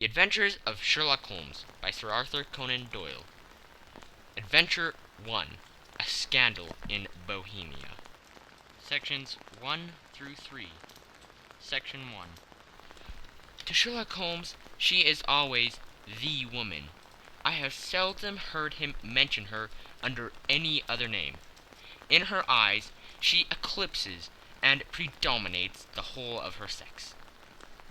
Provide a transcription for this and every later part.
The Adventures of Sherlock Holmes by Sir Arthur Conan Doyle. Adventure 1. A Scandal in Bohemia. Sections 1 through 3. Section 1. To Sherlock Holmes, she is always the woman. I have seldom heard him mention her under any other name. In her eyes, she eclipses and predominates the whole of her sex.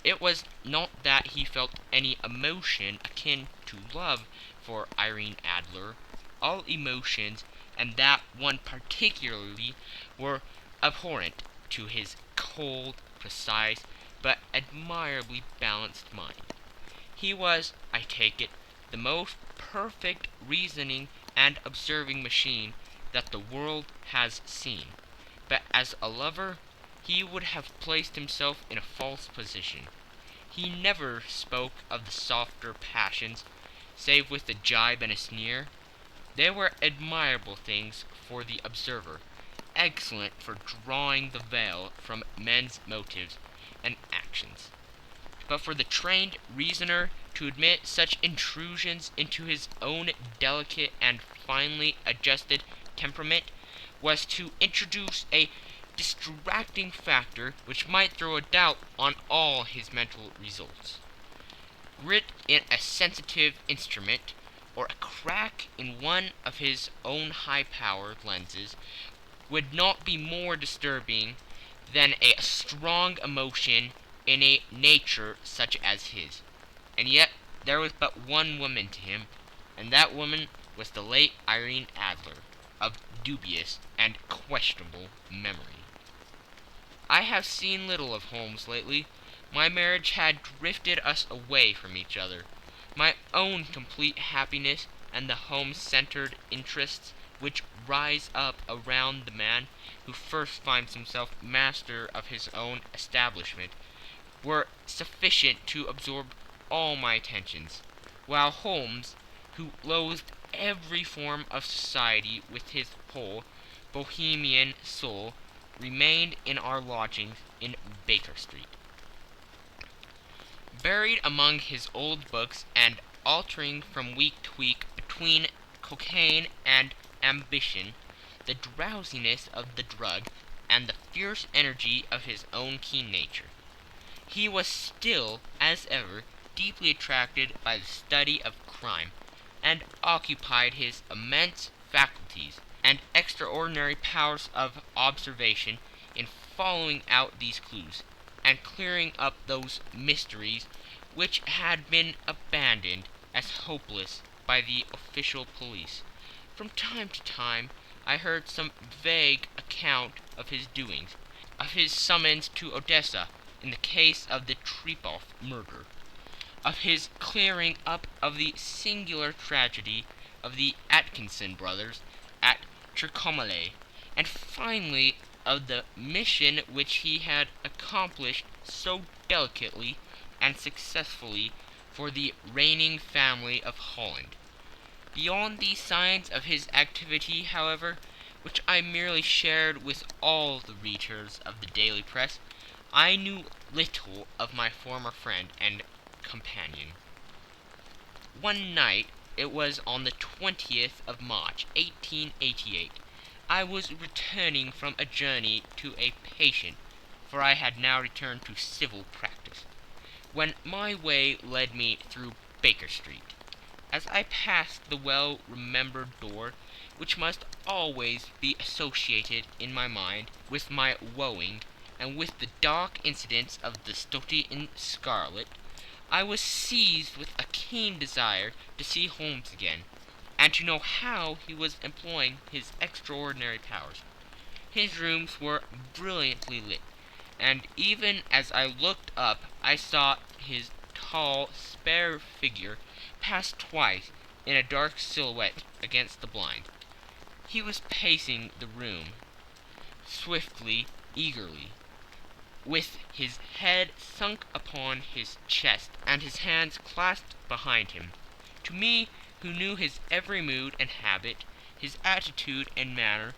It was not that he felt any emotion akin to love for Irene Adler. All emotions, and that one particularly, were abhorrent to his cold, precise, but admirably balanced mind. He was, I take it, the most perfect reasoning and observing machine that the world has seen. But as a lover, he would have placed himself in a false position. He never spoke of the softer passions, save with a jibe and a sneer. They were admirable things for the observer, excellent for drawing the veil from men's motives and actions. But for the trained reasoner to admit such intrusions into his own delicate and finely adjusted temperament was to introduce a distracting factor which might throw a doubt on all his mental results. Grit in a sensitive instrument, or a crack in one of his own high-powered lenses, would not be more disturbing than a strong emotion in a nature such as his. And yet there was but one woman to him, and that woman was the late Irene Adler, of dubious and questionable memory. I have seen little of Holmes lately. My marriage had drifted us away from each other. My own complete happiness and the home-centered interests which rise up around the man who first finds himself master of his own establishment were sufficient to absorb all my attentions, while Holmes, who loathed every form of society with his whole Bohemian soul, remained in our lodgings in Baker Street. Buried among his old books and altering from week to week between cocaine and ambition, the drowsiness of the drug, and the fierce energy of his own keen nature, he was still, as ever, deeply attracted by the study of crime, and occupied his immense faculties and extraordinary powers of observation in following out these clues, and clearing up those mysteries which had been abandoned as hopeless by the official police. From time to time I heard some vague account of his doings, of his summons to Odessa in the case of the Trepov murder, of his clearing up of the singular tragedy of the Atkinson brothers at Trincomalee, and finally of the mission which he had accomplished so delicately and successfully for the reigning family of Holland. Beyond these signs of his activity, however, which I merely shared with all the readers of the daily press, I knew little of my former friend and companion. One night, it was on the 20th of March, 1888, I was returning from a journey to a patient, for I had now returned to civil practice, when my way led me through Baker Street. As I passed the well-remembered door, which must always be associated in my mind with my wooing, and with the dark incidents of the Stoty in Scarlet, I was seized with a keen desire to see Holmes again, and to know how he was employing his extraordinary powers. His rooms were brilliantly lit, and even as I looked up I saw his tall, spare figure pass twice in a dark silhouette against the blind. He was pacing the room, swiftly, eagerly, with his head sunk upon his chest and his hands clasped behind him. To me, who knew his every mood and habit, his attitude and manner,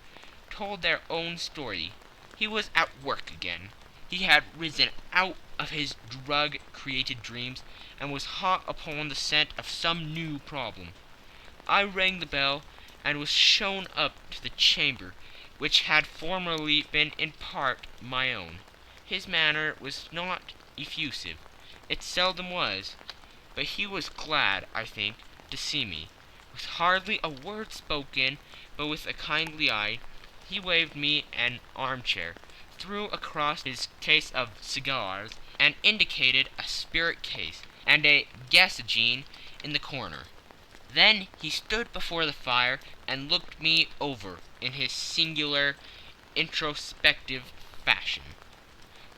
told their own story. He was at work again. He had risen out of his drug created dreams, and was hot upon the scent of some new problem. I rang the bell, and was shown up to the chamber, which had formerly been in part my own. His manner was not effusive. It seldom was, but he was glad, I think, to see me. With hardly a word spoken, but with a kindly eye, he waved me an armchair, threw across his case of cigars, and indicated a spirit case and a gasogene in the corner. Then he stood before the fire and looked me over in his singular, introspective fashion.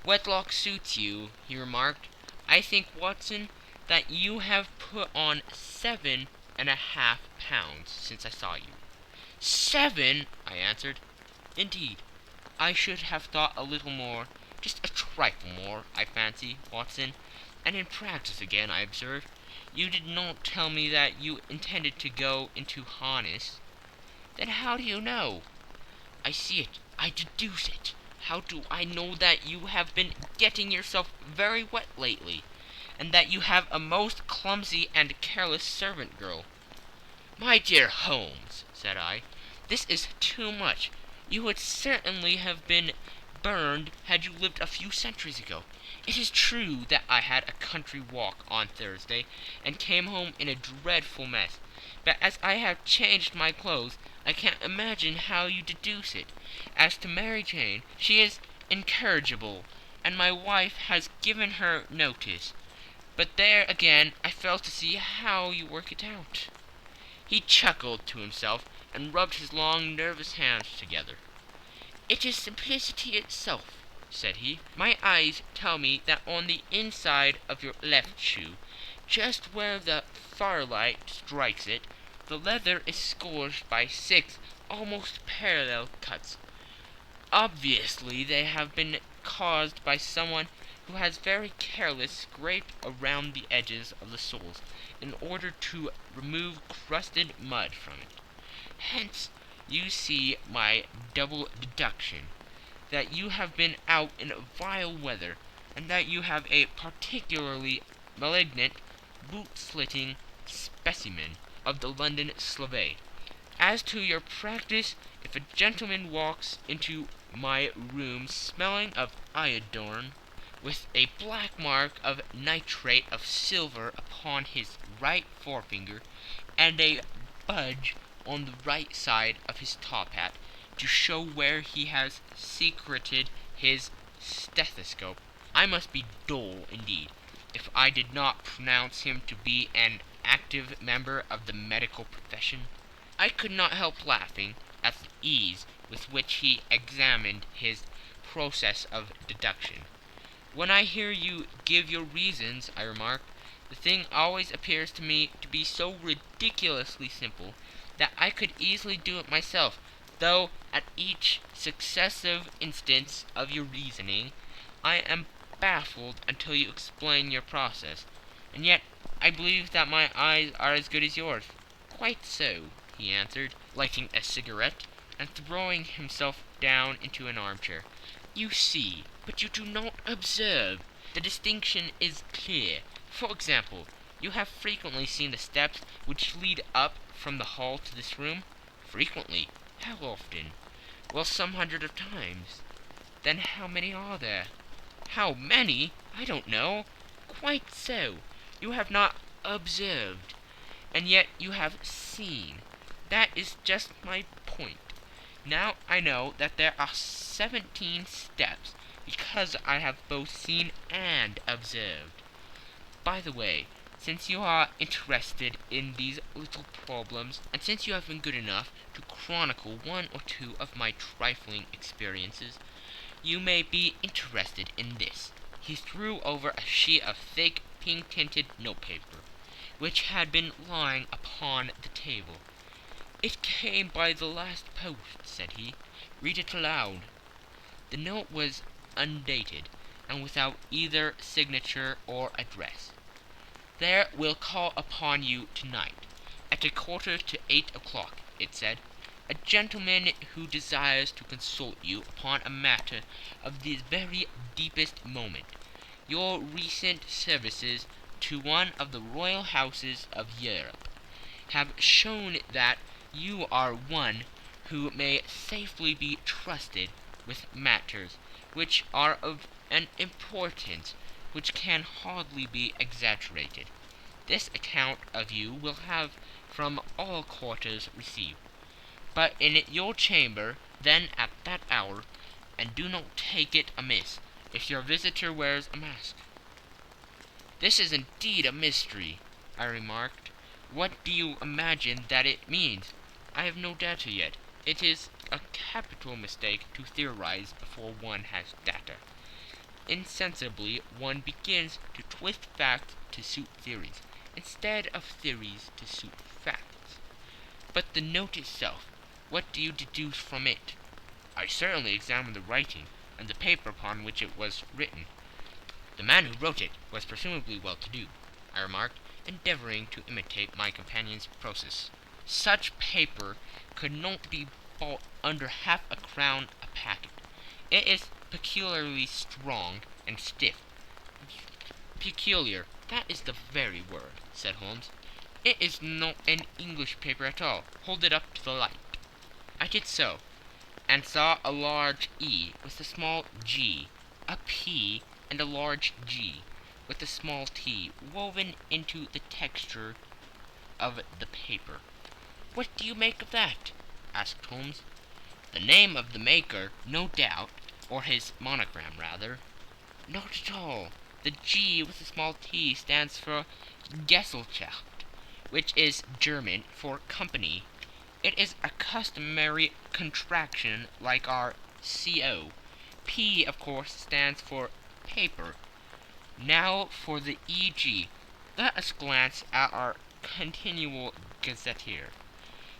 "Wedlock suits you," he remarked. "I think, Watson, that you have put on 7.5 pounds since I saw you." "7!" I answered. "Indeed, I should have thought a little more, just a trifle more, I fancy, Watson. And in practice again, I observe. You did not tell me that you intended to go into harness." "Then how do you know?" "I see it. I deduce it. How do I know that you have been getting yourself very wet lately, and that you have a most clumsy and careless servant girl?" "My dear Holmes," said I, "this is too much. You would certainly have been burned had you lived a few centuries ago. It is true that I had a country walk on Thursday, and came home in a dreadful mess, but as I have changed my clothes, I can't imagine how you deduce it. As to Mary Jane, she is incorrigible, and my wife has given her notice. But there again I fail to see how you work it out." He chuckled to himself, and rubbed his long, nervous hands together. "It is simplicity itself," said he. "My eyes tell me that on the inside of your left shoe, just where the firelight strikes it, the leather is scourged by 6 almost parallel cuts. Obviously they have been caused by someone who has very carelessly scraped around the edges of the soles in order to remove crusted mud from it. Hence you see my double deduction, that you have been out in vile weather, and that you have a particularly malignant, boot-slitting specimen of the London Slave. As to your practice, if a gentleman walks into my room smelling of iodine, with a black mark of nitrate of silver upon his right forefinger, and a budge on the right side of his top hat, to show where he has secreted his stethoscope, I must be dull indeed if I did not pronounce him to be an active member of the medical profession." I could not help laughing at the ease with which he examined his process of deduction. "When I hear you give your reasons," I remarked, "the thing always appears to me to be so ridiculously simple that I could easily do it myself, though at each successive instance of your reasoning I am baffled until you explain your process. And yet I believe that my eyes are as good as yours." "Quite so," he answered, lighting a cigarette, and throwing himself down into an armchair. "You see, but you do not observe. The distinction is clear. For example, you have frequently seen the steps which lead up from the hall to this room?" "Frequently." "How often?" "Well, some hundreds of times." "Then how many are there?" "How many? I don't know." "Quite so. You have not observed, and yet you have seen. That is just my point. Now I know that there are 17 steps, because I have both seen and observed. By the way, since you are interested in these little problems, and since you have been good enough to chronicle one or two of my trifling experiences, you may be interested in this." He threw over a sheet of thick, pink-tinted notepaper, which had been lying upon the table. "It came by the last post," said he. "Read it aloud." The note was undated, and without either signature or address. "There will call upon you tonight, at 7:45, it said, "a gentleman who desires to consult you upon a matter of the very deepest moment. your recent services to one of the royal houses of Europe have shown that you are one who may safely be trusted with matters which are of an importance which can hardly be exaggerated. This account of you will have from all quarters received, but in your chamber then at that hour, and do not take it amiss if your visitor wears a mask." "This is indeed a mystery," I remarked. "What do you imagine that it means?" "I have no data yet. It is a capital mistake to theorize before one has data. Insensibly one begins to twist facts to suit theories, instead of theories to suit facts. But the note itself, what do you deduce from it?" "I certainly examined the writing, and the paper upon which it was written." "The man who wrote it was presumably well-to-do," I remarked, endeavoring to imitate my companion's process. "Such paper could not be bought under half a crown a packet. It is peculiarly strong and stiff." "Peculiar, that is the very word," said Holmes. "It is not an English paper at all. Hold it up to the light." I did so, and saw a large E with a small g, a P and a large G with a small t woven into the texture of the paper. "What do you make of that?" asked Holmes. "The name of the maker, no doubt, or his monogram, rather." "Not at all. The G with the small t stands for Gesellschaft, which is German for company. It is a customary contraction like our CO. P, of course, stands for paper. Now for the EG. Let us glance at our continual gazetteer."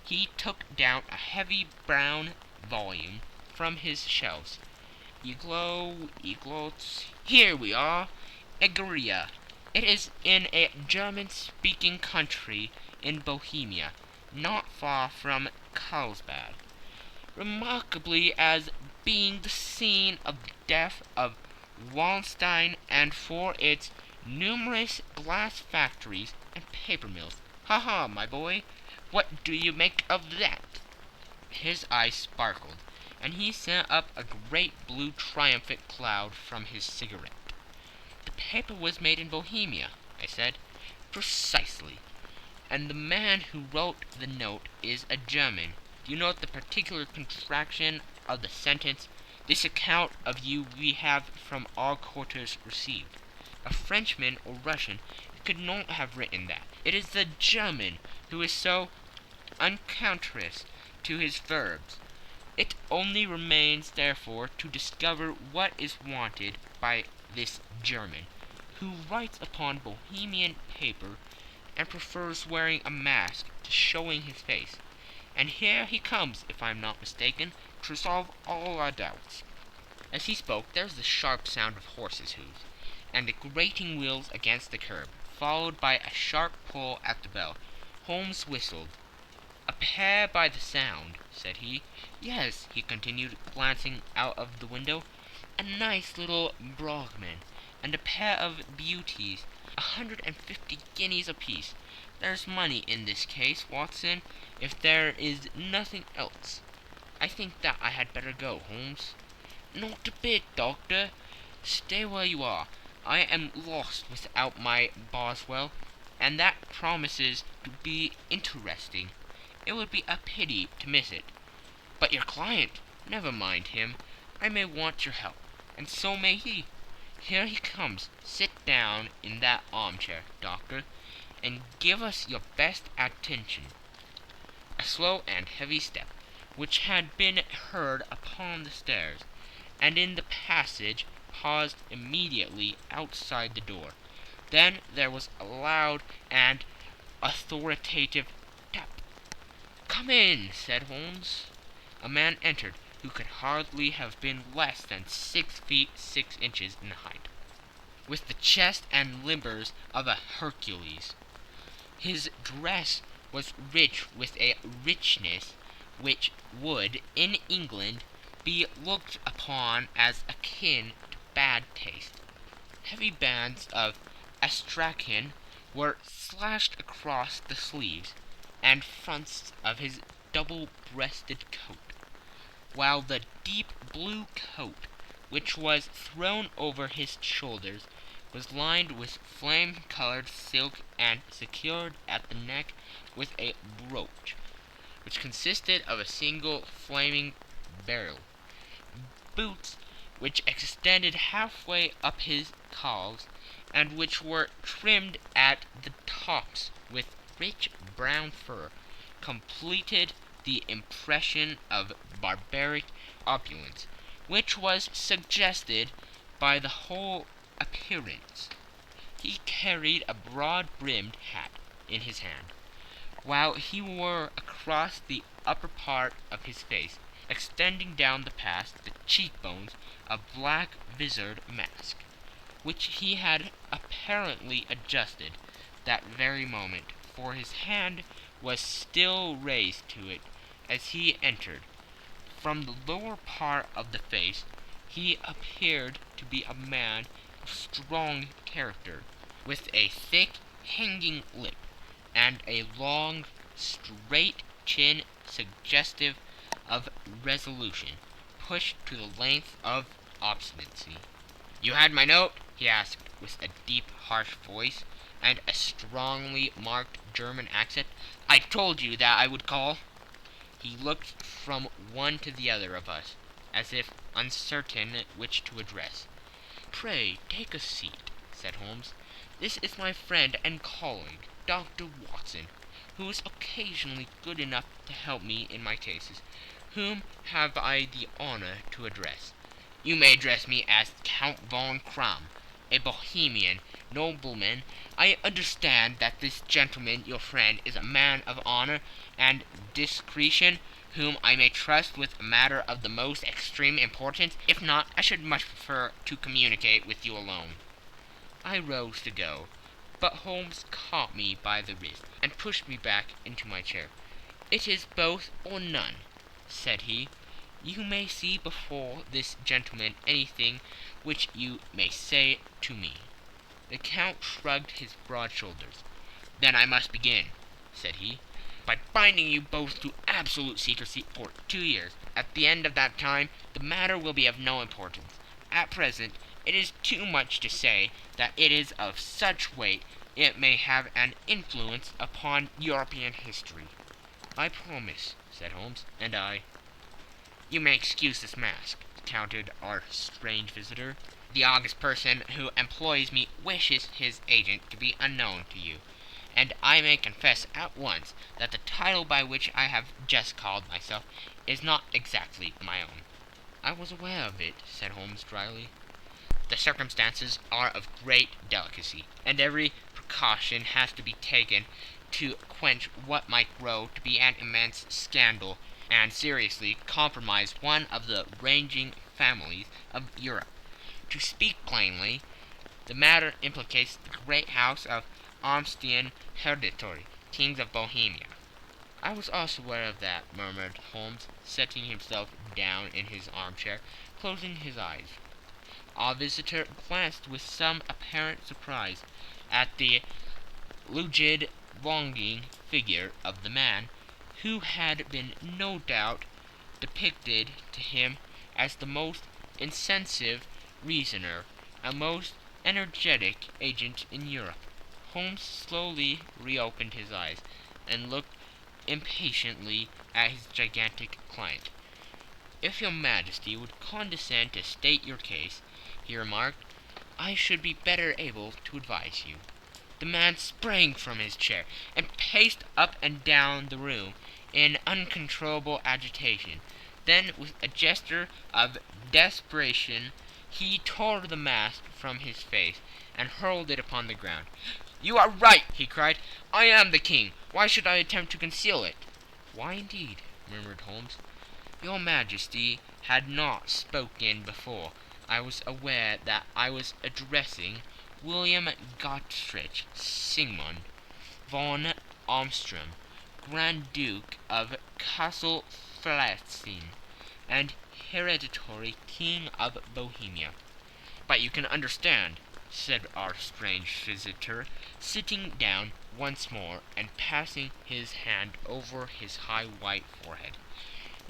He took down a heavy brown volume from his shelves. Eglots. Here we are. Egeria. It is in a German-speaking country in Bohemia, not far from Carlsbad, remarkably as being the scene of the death of Wallenstein, and for its numerous glass factories and paper mills. Ha ha, my boy, what do you make of that?" His eyes sparkled, and he sent up a great blue triumphant cloud from his cigarette. "The paper was made in Bohemia," I said. "Precisely. And the man who wrote the note is a German. Do you note the particular contraction of the sentence? 'This account of you we have from all quarters received.' A Frenchman or Russian could not have written that. It is the German who is so unconscious to his verbs. It only remains, therefore, to discover what is wanted by this German, who writes upon Bohemian paper and prefers wearing a mask to showing his face. And here he comes, if I am not mistaken, to resolve all our doubts." As he spoke, there was the sharp sound of horses' hoofs, and the grating wheels against the curb, followed by a sharp pull at the bell. Holmes whistled. "A pair by the sound," said he. "Yes," he continued, glancing out of the window, "a nice little Brahmin, and a pair of beauties, 150 guineas apiece. There's money in this case, Watson, if there is nothing else. I think that I had better go, Holmes." "Not a bit, Doctor. Stay where you are. I am lost without my Boswell, and that promises to be interesting. It would be a pity to miss it. But your client, never mind him. I may want your help, and so may he. Here he comes. Sit down in that armchair, Doctor, and give us your best attention." A slow and heavy step, which had been heard upon the stairs and in the passage, paused immediately outside the door. Then there was a loud and authoritative tap. "Come in," said Holmes. A man entered who could hardly have been less than 6 feet 6 inches in height, with the chest and limbers of a Hercules. His dress was rich with a richness which would, in England, be looked upon as akin to bad taste. Heavy bands of astrakhan were slashed across the sleeves and fronts of his double-breasted coat, while the deep blue coat, which was thrown over his shoulders, was lined with flame-colored silk and secured at the neck with a brooch, which consisted of a single flaming beryl. Boots which extended halfway up his calves, and which were trimmed at the tops with rich brown fur, completed the impression of barbaric opulence, which was suggested by the whole appearance. He carried a broad-brimmed hat in his hand, while he wore across the upper part of his face, extending down past the cheekbones, a black visored mask, which he had apparently adjusted that very moment, for his hand was still raised to it as he entered. From the lower part of the face he appeared to be a man of strong character, with a thick hanging lip, and a long, straight chin suggestive of resolution, pushed to the length of obstinacy. "You had my note?" he asked, with a deep, harsh voice, and a strongly marked German accent. "I told you that I would call." He looked from one to the other of us, as if uncertain which to address. "Pray take a seat," said Holmes. "This is my friend and colleague, Dr. Watson, who is occasionally good enough to help me in my cases. Whom have I the honor to address?" "You may address me as Count von Kramm, a Bohemian nobleman. I understand that this gentleman, your friend, is a man of honor and discretion, whom I may trust with a matter of the most extreme importance. If not, I should much prefer to communicate with you alone." I rose to go, but Holmes caught me by the wrist and pushed me back into my chair. "It is both or none," said he. "You may see before this gentleman anything which you may say to me." The Count shrugged his broad shoulders. "Then I must begin," said he, "by binding you both to absolute secrecy for 2 years. At the end of that time the matter will be of no importance. At present it is too much to say that it is of such weight it may have an influence upon European history." "I promise," said Holmes, "and I—" "You may excuse this mask," countered our strange visitor. "The august person who employs me wishes his agent to be unknown to you, and I may confess at once that the title by which I have just called myself is not exactly my own." "I was aware of it," said Holmes dryly. "The circumstances are of great delicacy, and every precaution has to be taken to quench what might grow to be an immense scandal and seriously compromise one of the reigning families of Europe. To speak plainly, the matter implicates the great house of Armstein Hereditary, Kings of Bohemia." "I was also aware of that," murmured Holmes, setting himself down in his armchair, closing his eyes. Our visitor glanced with some apparent surprise at the rigid, longing figure of the man, who had been no doubt depicted to him as the most incisive reasoner, a most energetic agent in Europe. Holmes slowly reopened his eyes, and looked impatiently at his gigantic client. "If your Majesty would condescend to state your case," he remarked, "I should be better able to advise you." The man sprang from his chair, and paced up and down the room in uncontrollable agitation. Then, with a gesture of desperation, he tore the mask from his face and hurled it upon the ground. "You are right!" he cried. "I am the king. Why should I attempt to conceal it?" "Why, indeed?" murmured Holmes. "Your Majesty had not spoken before. I was aware that I was addressing William Gottrich Sigmund von Armstrong, Grand Duke of Castle Flatzin, and hereditary King of Bohemia." "But you can understand," said our strange visitor, sitting down once more and passing his hand over his high white forehead.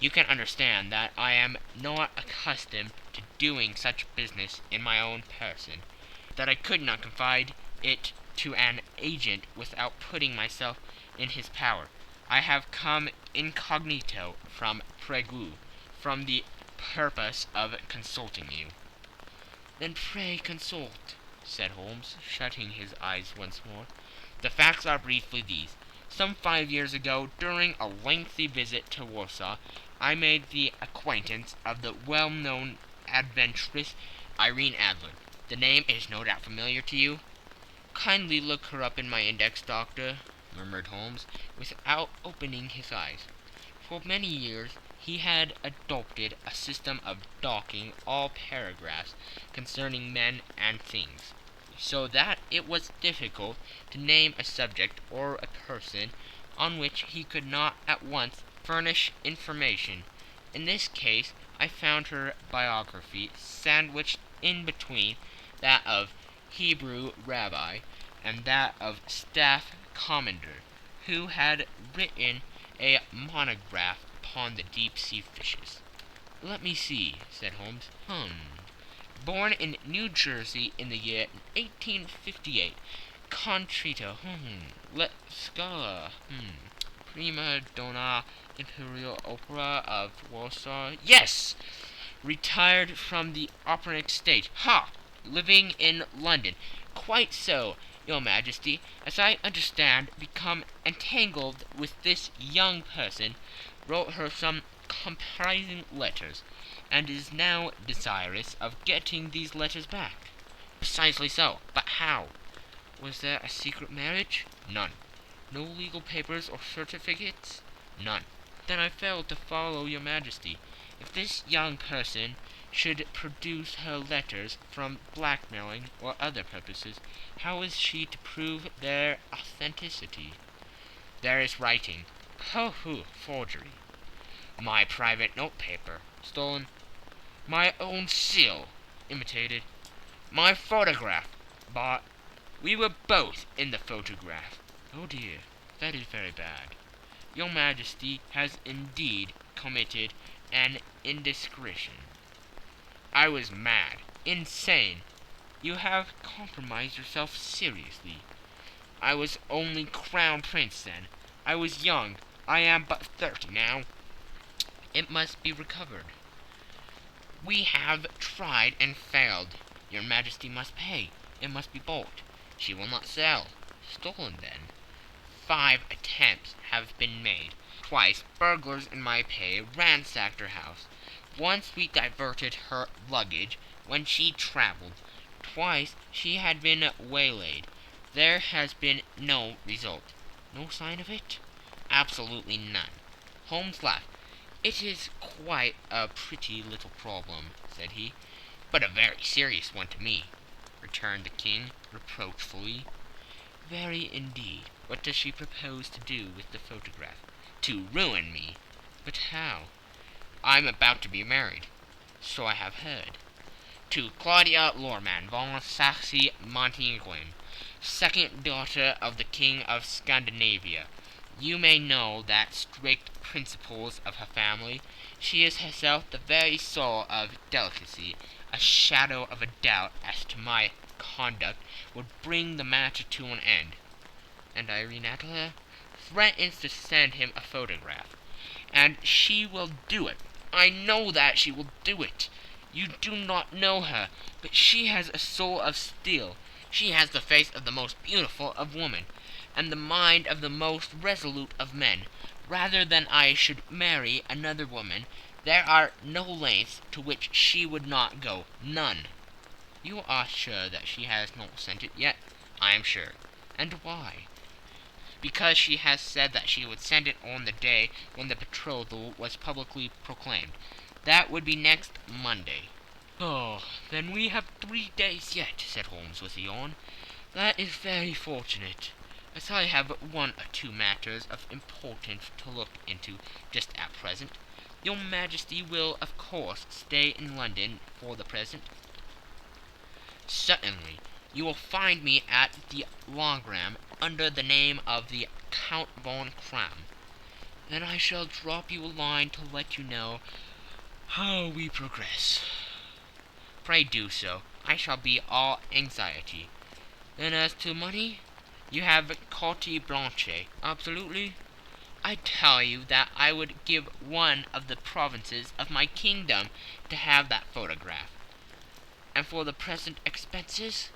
"You can understand that I am not accustomed to doing such business in my own person, that I could not confide it to an agent without putting myself in his power. I have come incognito from Prague, from the purpose of consulting you." "Then pray consult," said Holmes, shutting his eyes once more. "The facts are briefly these. Some 5 years ago, during a lengthy visit to Warsaw, I made the acquaintance of the well-known adventuress Irene Adler. The name is no doubt familiar to you?" "Kindly look her up in my index, Doctor," murmured Holmes, without opening his eyes. For many years he had adopted a system of docking all paragraphs concerning men and things, so that it was difficult to name a subject or a person on which he could not at once furnish information. In this case I found her biography sandwiched in between that of Hebrew rabbi and that of staff commander, who had written a monograph upon the deep-sea fishes. "Let me see," said Holmes. Born in New Jersey in the year 1858. Contrito. La Scala. Prima donna Imperial Opera of Warsaw. Yes! Retired from the operatic stage. Ha! Living in London. Quite so, Your Majesty. As I understand, become entangled with this young person, wrote her some compromising letters, and is now desirous of getting these letters back." "Precisely so. But how?" "Was there a secret marriage?" "None." "No legal papers or certificates?" "None." "Then I fail to follow, Your Majesty. If this young person should produce her letters from blackmailing or other purposes, how is she to prove their authenticity?" "There is writing." Forgery." "My private note-paper." "Stolen." "My own seal." "Imitated." "My photograph." "Bought." "We were both in the photograph." "Oh dear, that is very bad. Your Majesty has indeed committed an indiscretion." "I was mad, insane." "You have compromised yourself seriously." "I was only Crown Prince then. I was young. I am but 30 now." "It must be recovered." "We have tried and failed." "Your Majesty must pay. It must be bought." "She will not sell." "Stolen, then." 5 attempts have been made. Twice burglars in my pay ransacked her house. Once we diverted her luggage when she traveled. Twice she had been waylaid. There has been no result." "No sign of it?" "Absolutely none." Holmes laughed. "It is quite a pretty little problem," said he. "But a very serious one to me," returned the King, reproachfully. "Very indeed. What does she propose to do with the photograph?" "To ruin me." "But how?" "I'm about to be married." "So I have heard." "To Claudia Lorman von Saxe-Montenegrin, second daughter of the King of Scandinavia. You may know the strict principles of her family. She is herself the very soul of delicacy. A shadow of a doubt as to my conduct would bring the matter to an end." "And Irene Adler?" "Threatens to send him a photograph. And she will do it. I know that she will do it. You do not know her, but she has a soul of steel. She has the face of the most beautiful of women, and the mind of the most resolute of men. Rather than I should marry another woman, there are no lengths to which she would not go. None." "You are sure that she has not sent it yet?" "I am sure." "And why?" "Because she has said that she would send it on the day when the betrothal was publicly proclaimed. That would be next Monday." "Oh, then we have 3 days yet," said Holmes with a yawn. "That is very fortunate, as I have 1 or 2 matters of importance to look into just at present. Your Majesty will, of course, stay in London for the present?" "Certainly. You will find me at the Logram under the name of the Count von Kram. Then I shall drop you a line to let you know how we progress. Pray do so. I shall be all anxiety. Then as to money, you have carte blanche. Absolutely. I tell you that I would give one of the provinces of my kingdom to have that photograph. And for the present expenses,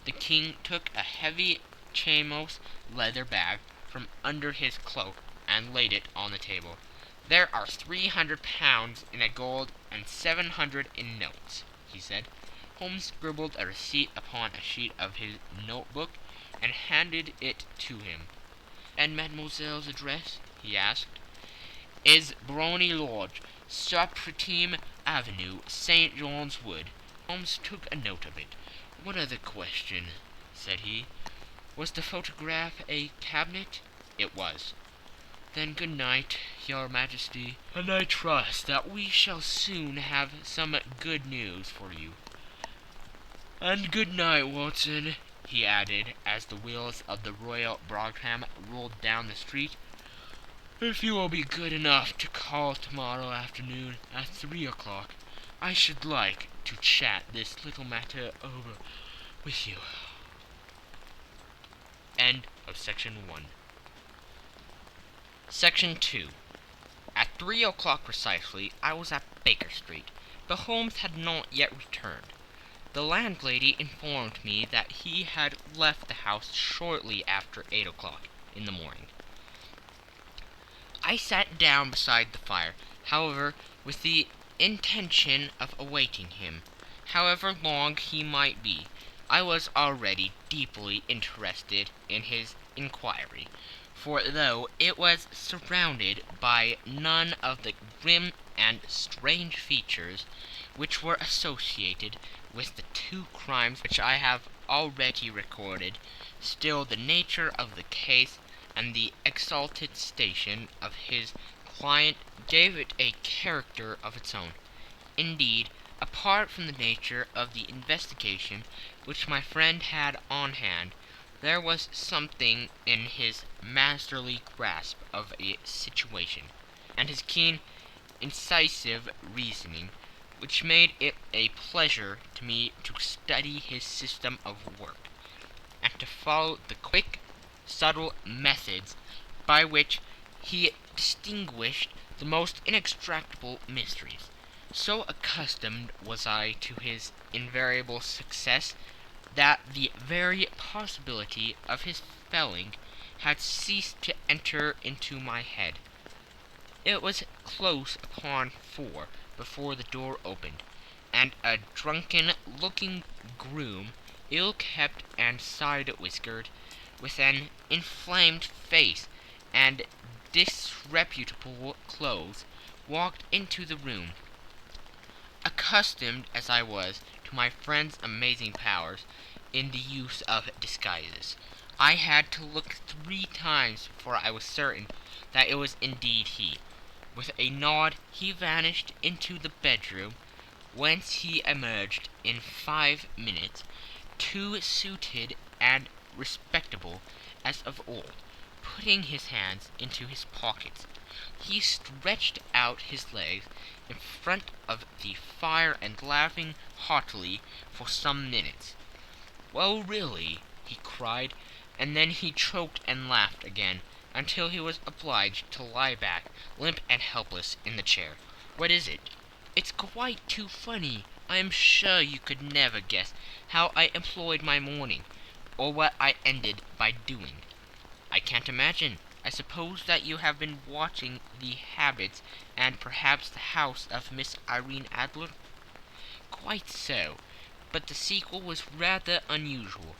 the king took a heavy chamois leather bag from under his cloak and laid it on the table. There are 300 pounds in gold and 700 in notes, he said. Holmes scribbled a receipt upon a sheet of his notebook and handed it to him. And mademoiselle's address, he asked, is Brony Lodge, Supretime Avenue, St. John's Wood. Holmes took a note of it. What other question? Said he. Was the photograph a cabinet? It was. Then good night, your majesty, and I trust that we shall soon have some good news for you. And good night, Watson, he added, as the wheels of the Royal Brougham rolled down the street. If you will be good enough to call tomorrow afternoon at 3 o'clock, I should like to chat this little matter over with you. End of Section 1. Section 2. At 3 o'clock precisely, I was at Baker Street, but Holmes had not yet returned. The landlady informed me that he had left the house shortly after 8 o'clock in the morning. I sat down beside the fire, however, with the intention of awaiting him. However long he might be, I was already deeply interested in his inquiry, for though it was surrounded by none of the grim and strange features which were associated with the two crimes which I have already recorded, still the nature of the case and the exalted station of his client gave it a character of its own. Indeed, apart from the nature of the investigation which my friend had on hand, there was something in his masterly grasp of a situation, and his keen, incisive reasoning, which made it a pleasure to me to study his system of work, and to follow the quick, subtle methods by which he distinguished the most inextractable mysteries. So accustomed was I to his invariable success that the very possibility of his failing had ceased to enter into my head. It was close upon 4 before the door opened, and a drunken-looking groom, ill-kept and side-whiskered, with an inflamed face and disreputable clothes, walked into the room. Accustomed as I was to my friend's amazing powers in the use of disguises, I had to look 3 times before I was certain that it was indeed he. With a nod he vanished into the bedroom, whence he emerged in 5 minutes, too suited and respectable as of old. Putting his hands into his pockets, he stretched out his legs in front of the fire and laughing heartily for some minutes. Well, really, he cried, and then he choked and laughed again, until he was obliged to lie back, limp and helpless, in the chair. What is it? It's quite too funny. I am sure you could never guess how I employed my morning, or what I ended by doing. I can't imagine. I suppose that you have been watching the habits and perhaps the house of Miss Irene Adler? Quite so, but the sequel was rather unusual.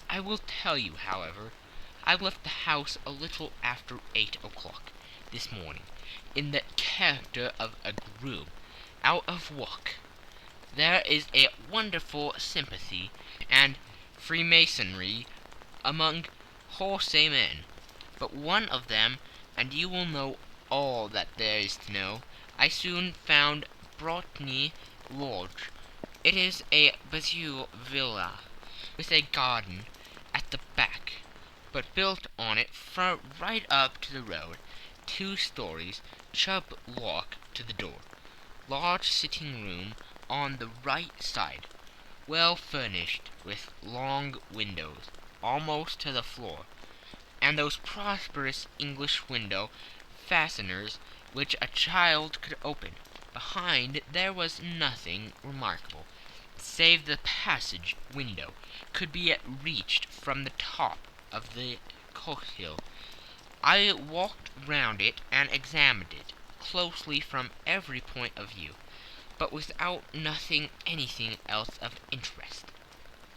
I will tell you, however. I left the house a little after 8 o'clock this morning, in the character of a groom, out of work. There is a wonderful sympathy and freemasonry among wholesale men, but one of them, and you will know all that there is to know, I soon found Brotny Lodge. It is a Bazille villa, with a garden at the back, but built on it right up to the road, 2 stories, sharp lock to the door, large sitting room on the right side, well furnished with long windows almost to the floor, and those prosperous English window fasteners which a child could open. Behind there was nothing remarkable, save the passage window could be reached from the top of the coach-hill. I walked round it and examined it closely from every point of view, but without nothing anything else of interest.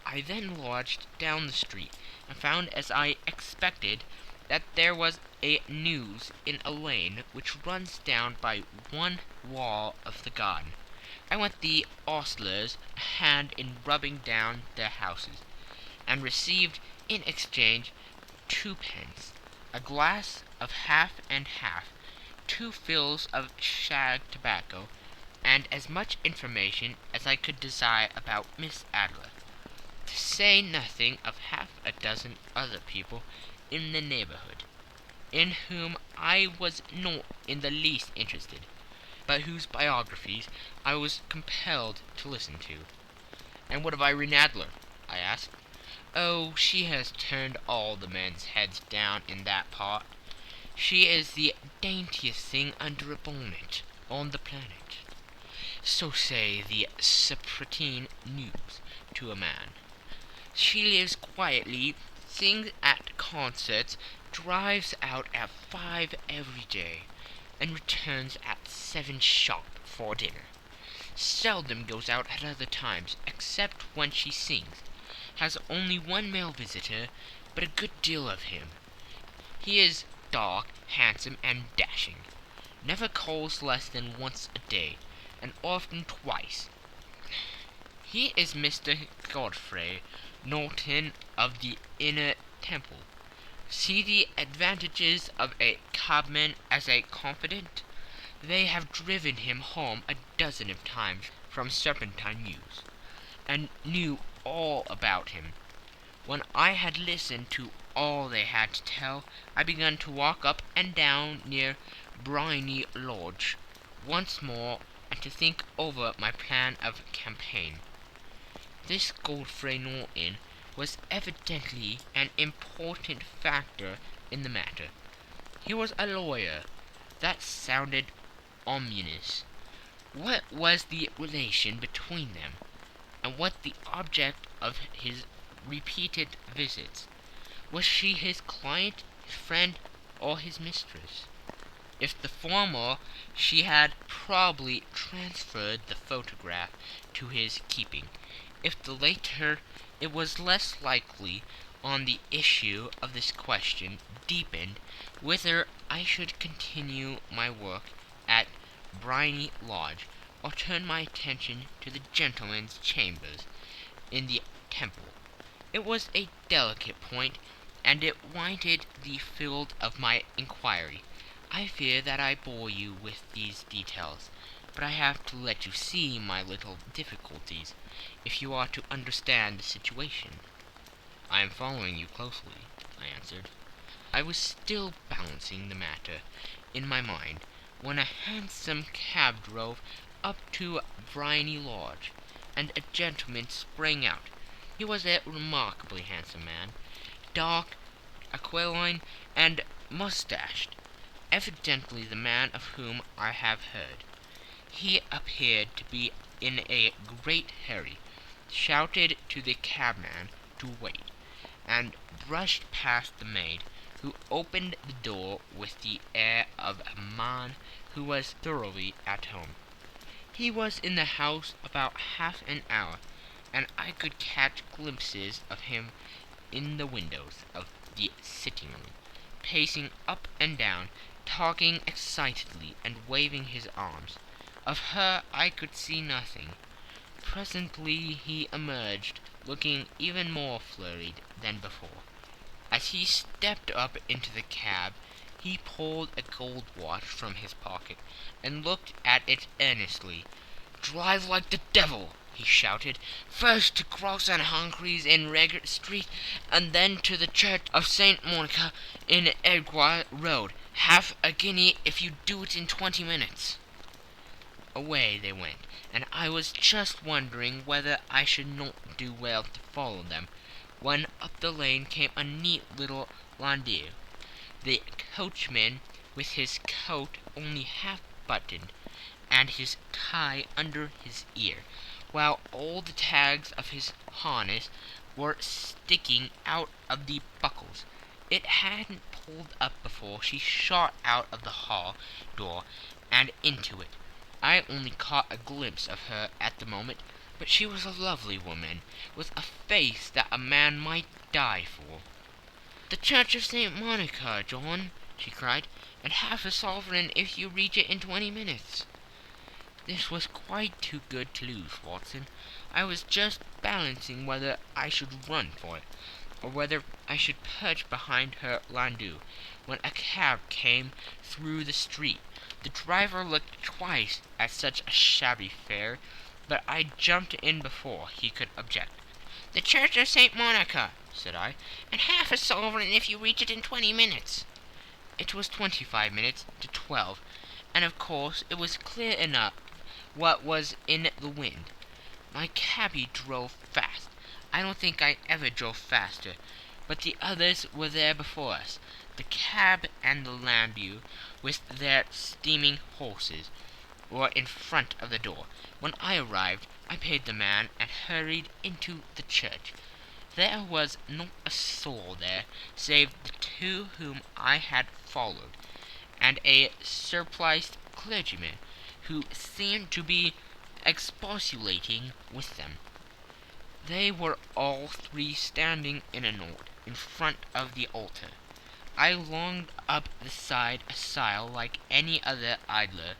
I then lodged down the street, and found, as I expected, that there was a news in a lane which runs down by one wall of the garden. I went the ostlers a hand in rubbing down their houses, and received in exchange 2 pence, a glass of half and half, 2 fills of shag tobacco, and as much information as I could desire about Miss Adler, to say nothing of half a dozen other people in the neighborhood, in whom I was not in the least interested, but whose biographies I was compelled to listen to. "And what of Irene Adler?" I asked. "Oh, she has turned all the men's heads down in that part. She is the daintiest thing under a bonnet on the planet. So say the Sappratine News to a man. She lives quietly, sings at concerts, drives out at 5 every day, and returns at 7 sharp for dinner. Seldom goes out at other times, except when she sings. Has only 1 male visitor, but a good deal of him. He is dark, handsome, and dashing. Never calls less than once a day, and often twice. He is Mr. Godfrey Norton of the Inner Temple. See the advantages of a cabman as a confidant. They have driven him home a dozen of times from Serpentine Mews, and knew all about him. When I had listened to all they had to tell, I began to walk up and down near Briony Lodge once more, and to think over my plan of campaign. This Godfrey Norton was evidently an important factor in the matter. He was a lawyer. That sounded ominous. What was the relation between them, and what the object of his repeated visits? Was she his client, his friend, or his mistress? If the former, she had probably transferred the photograph to his keeping. If the latter, it was less likely on the issue of this question deepened whether I should continue my work at Briony Lodge, or turn my attention to the gentleman's chambers in the Temple. It was a delicate point, and it winded the field of my inquiry. I fear that I bore you with these details, but I have to let you see my little difficulties, if you are to understand the situation. "I am following you closely," I answered. I was still balancing the matter in my mind, when a hansom cab drove up to Briony Lodge, and a gentleman sprang out. He was a remarkably handsome man, dark, aquiline, and mustached, evidently the man of whom I have heard. He appeared to be in a great hurry, shouted to the cabman to wait, and brushed past the maid, who opened the door with the air of a man who was thoroughly at home. He was in the house about half an hour, and I could catch glimpses of him in the windows of the sitting room, pacing up and down, talking excitedly, and waving his arms. Of her I could see nothing. Presently he emerged, looking even more flurried than before. As he stepped up into the cab, he pulled a gold watch from his pocket, and looked at it earnestly. "Drive like the devil!" he shouted. "First to Gross and Humphrey's in Regent Street, and then to the Church of St. Monica in Edgware Road. Half a guinea if you do it in 20 minutes." Away they went, and I was just wondering whether I should not do well to follow them, when up the lane came a neat little landau, the coachman with his coat only half buttoned, and his tie under his ear, while all the tags of his harness were sticking out of the buckles. It hadn't pulled up before she shot out of the hall door and into it. I only caught a glimpse of her at the moment, but she was a lovely woman, with a face that a man might die for. "The Church of St. Monica, John," she cried, "and half a sovereign if you reach it in 20 minutes. This was quite too good to lose, Watson. I was just balancing whether I should run for it, or whether I should perch behind her landau, when a cab came through the street. The driver looked twice at such a shabby fare, but I jumped in before he could object. "The Church of St. Monica," said I, "and half a sovereign if you reach it in 20 minutes. It was 25 minutes to 12, and of course it was clear enough what was in the wind. My cabby drove fast. I don't think I ever drove faster, but the others were there before us, the cab and the landau, with their steaming horses, were in front of the door. When I arrived, I paid the man and hurried into the church. There was not a soul there, save the two whom I had followed, and a surpliced clergyman, who seemed to be expostulating with them. They were all three standing in a knot in front of the altar. I longed up the side aisle like any other idler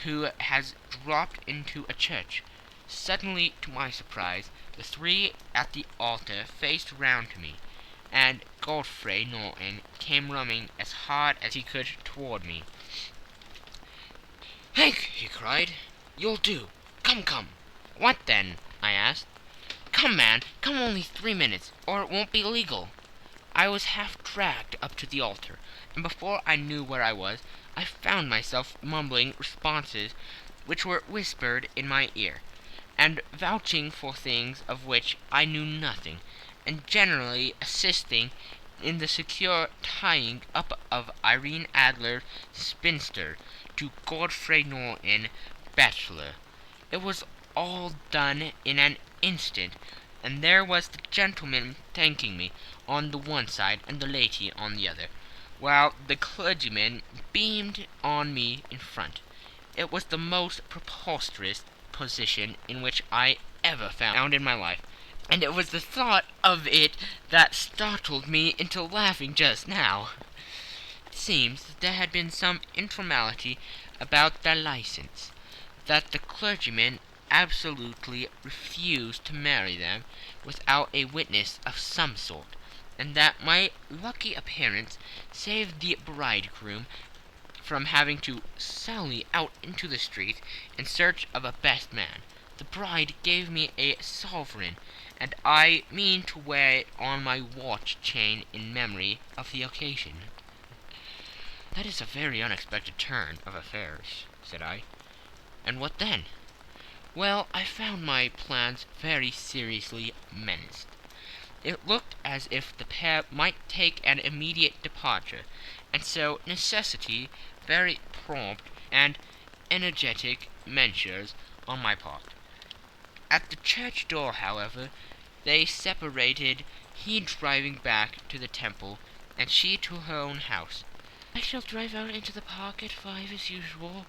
who has dropped into a church. Suddenly, to my surprise, the three at the altar faced round to me, and Godfrey Norton came running as hard as he could toward me. "Hank," he cried, "you'll do. Come, come." "What then?" I asked. "Come, man, come, only 3 minutes, or it won't be legal." I was half dragged up to the altar, and before I knew where I was, I found myself mumbling responses which were whispered in my ear, and vouching for things of which I knew nothing, and generally assisting in the secure tying up of Irene Adler, spinster, to Godfrey Norton, bachelor. It was all done in an instant, and there was the gentleman thanking me on the one side and the lady on the other, while the clergyman beamed on me in front. It was the most preposterous position in which I ever found in my life, and it was the thought of it that startled me into laughing just now. It seems that there had been some informality about their license, that the clergyman absolutely refused to marry them without a witness of some sort, and that my lucky appearance saved the bridegroom from having to sally out into the street in search of a best man. The bride gave me a sovereign, and I mean to wear it on my watch chain in memory of the occasion. "That is a very unexpected turn of affairs," said I. "And what then?" "Well, I found my plans very seriously menaced. It looked as if the pair might take an immediate departure, and so necessity very prompt and energetic measures on my part. At the church door, however, they separated, he driving back to the temple, and she to her own house. "I shall drive out into the park at 5 as usual,"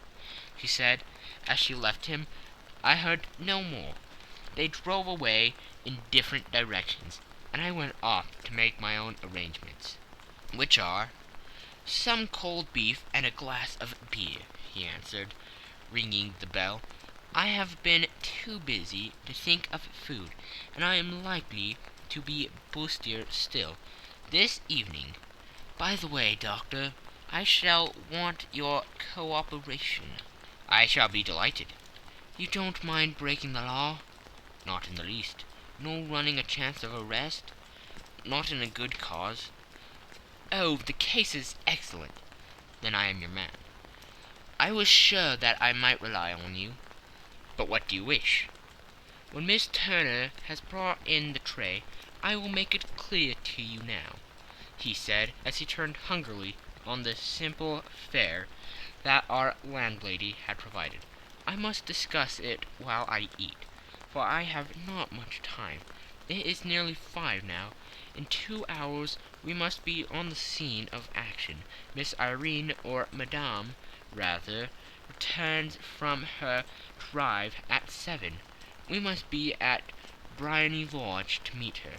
she said, as she left him. I heard no more. They drove away in different directions, and I went off to make my own arrangements, which are "some cold beef and a glass of beer," he answered, ringing the bell. "I have been too busy to think of food, and I am likely to be bustier still this evening. By the way, Doctor, I shall want your cooperation." "I shall be delighted." "You don't mind breaking the law?" Not in the least. No running a chance of arrest? Not in a good cause? Oh, the case is excellent. Then I am your man. I was sure that I might rely on you. But what do you wish? When Miss Turner has brought in the tray, I will make it clear to you now, he said, as he turned hungrily on the simple fare that our landlady had provided. I must discuss it while I eat, for I have not much time. It is nearly 5 now. In 2 hours we must be on the scene of action. Miss Irene, or Madame, rather, returns from her drive at 7. We must be at Briony Lodge to meet her.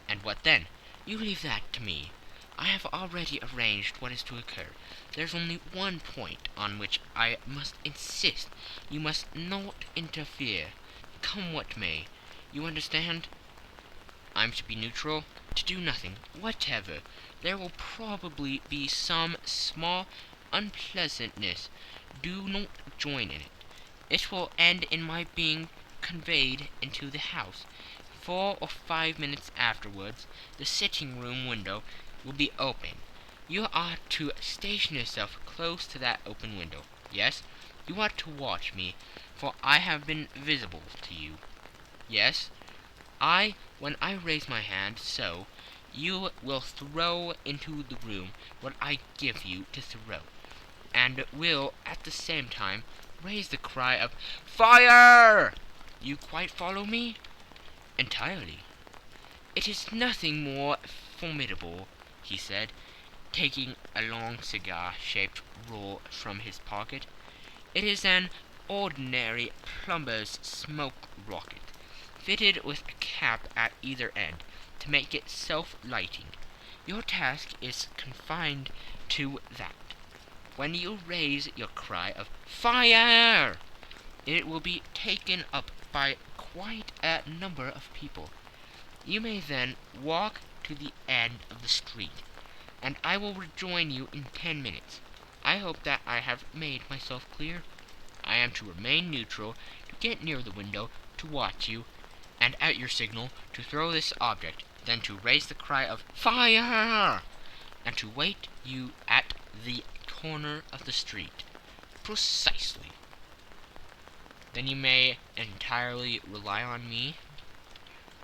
And what then? You leave that to me. I have already arranged what is to occur. There's only one point on which I must insist. You must not interfere, come what may. You understand? I'm to be neutral, to do nothing whatever. There will probably be some small unpleasantness. Do not join in it. It will end in my being conveyed into the house. 4 or 5 minutes afterwards, the sitting-room window will be open. You are to station yourself close to that open window. Yes, you are to watch me, for I have been visible to you. Yes, when I raise my hand, so, you will throw into the room what I give you to throw, and will, at the same time, raise the cry of "Fire!" You quite follow me? Entirely. It is nothing more formidable, he said, taking a long cigar-shaped roll from his pocket. It is an ordinary plumber's smoke rocket, fitted with a cap at either end, to make it self-lighting. Your task is confined to that. When you raise your cry of "Fire!" it will be taken up by quite a number of people. You may then walk to the end of the street, and I will rejoin you in 10 minutes. I hope that I have made myself clear. I am to remain neutral, to get near the window, to watch you, and at your signal to throw this object, then to raise the cry of "Fire!" and to wait you at the corner of the street. Precisely. Then you may entirely rely on me?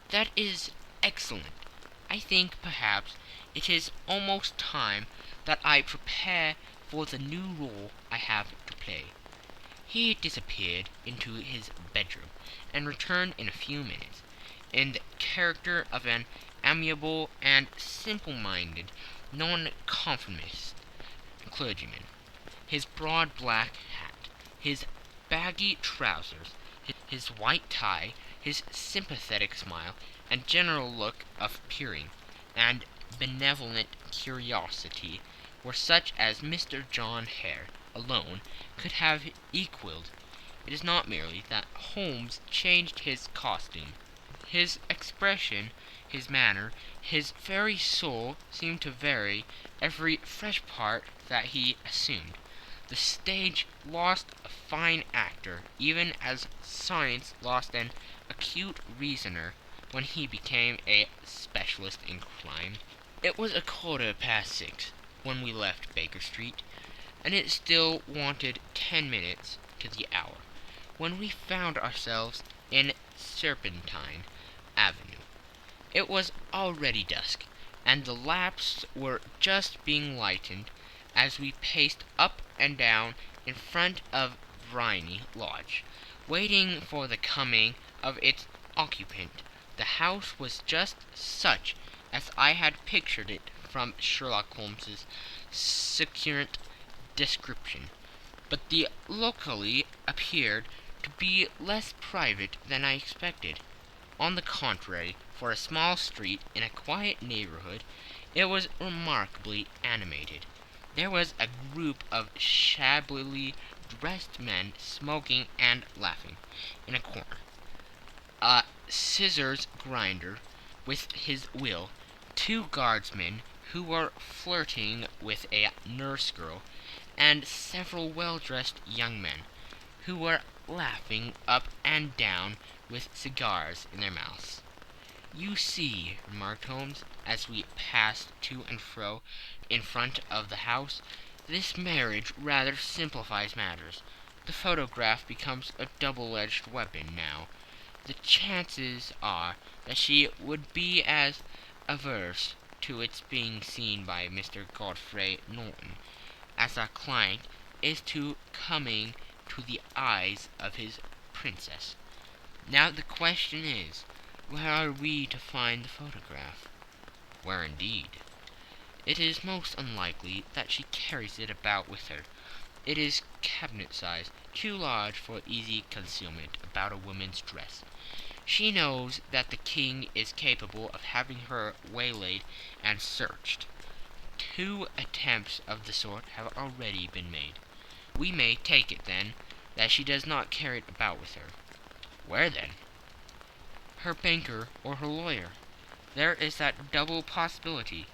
That is excellent. I think, perhaps, it is almost time that I prepare for the new role I have to play. He disappeared into his bedroom, and returned in a few minutes, in the character of an amiable and simple-minded nonconformist clergyman. His broad black hat, his baggy trousers, his white tie, his sympathetic smile, and general look of peering and benevolent curiosity were such as Mr. John Hare alone could have equalled. It is not merely that Holmes changed his costume. His expression, his manner, his very soul seemed to vary every fresh part that he assumed. The stage lost a fine actor, even as science lost an acute reasoner when he became a specialist in crime. It was 6:15 when we left Baker Street, and it still wanted 10 minutes to the hour, when we found ourselves in Serpentine Avenue. It was already dusk, and the lamps were just being lighted as we paced up and down in front of Briony Lodge, waiting for the coming of its occupant. The house was just such as I had pictured it from Sherlock Holmes's succinct description, but the locality appeared to be less private than I expected. On the contrary, for a small street in a quiet neighborhood, it was remarkably animated. There was a group of shabbily dressed men smoking and laughing in a corner. A scissors grinder with his wheel, 2 guardsmen who were flirting with a nurse girl, and several well-dressed young men who were laughing up and down with cigars in their mouths. "You see," remarked Holmes, as we passed to and fro in front of the house, "this marriage rather simplifies matters. The photograph becomes a double-edged weapon now. The chances are that she would be as averse to its being seen by Mr. Godfrey Norton as our client is to coming to the eyes of his princess. Now the question is, where are we to find the photograph?" "Where indeed? It is most unlikely that she carries it about with her. It is cabinet size, too large for easy concealment about a woman's dress. She knows that the king is capable of having her waylaid and searched. 2 attempts of the sort have already been made. We may take it, then, that she does not carry it about with her." "Where, then?" "Her banker or her lawyer. There is that double possibility,